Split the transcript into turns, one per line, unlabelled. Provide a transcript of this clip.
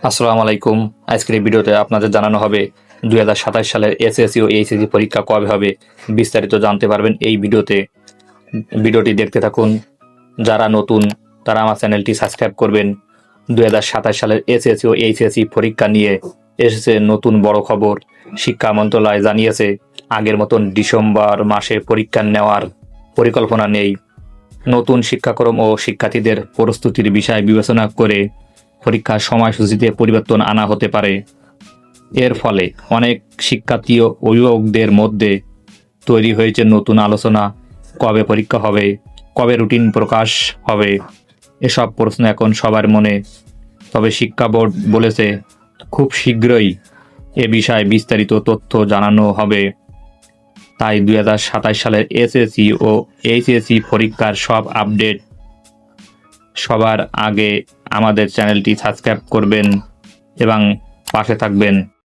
আসসালামু আলাইকুম। আজকের এই ভিডিওতে আপনাদের জানানো হবে 2027 সালের এসএসসি ও এইচএসসি পরীক্ষা কবে হবে, বিস্তারিত জানতে পারবেন এই ভিডিওতে। ভিডিওটি দেখতে থাকুন। যারা নতুন তারা আমার চ্যানেলটি সাবস্ক্রাইব করবেন। 2027 সালের এসএসসি ও এইচএসসি পরীক্ষা নিয়ে এসেছে নতুন বড় খবর। শিক্ষা মন্ত্রণালয় জানিয়েছে আগের মতন ডিসেম্বর মাসে পরীক্ষা নেওয়ার পরিকল্পনা নেই। নতুন শিক্ষাক্রম ও শিক্ষার্থীদের প্রস্তুতির বিষয় বিবেচনা করে পরীক্ষার সময়সূচিতে পরিবর্তন আনা হতে পারে। এর ফলে অনেক শিক্ষার্থী ও অভিভাবকদের মধ্যে তৈরি হয়েছে নতুন আলোচনা। কবে পরীক্ষা হবে, কবে রুটিন প্রকাশ হবে, এসব প্রশ্ন এখন সবার মনে। তবে শিক্ষা বোর্ড বলেছে খুব শীঘ্রই এ বিষয়ে বিস্তারিত তথ্য জানানো হবে। তাই 2027 সালের এসএসসি ও এইচএসসি পরীক্ষার সব আপডেট সবার আগে আমাদের চ্যানেলটি সাবস্ক্রাইব করবেন এবং পাশে থাকবেন।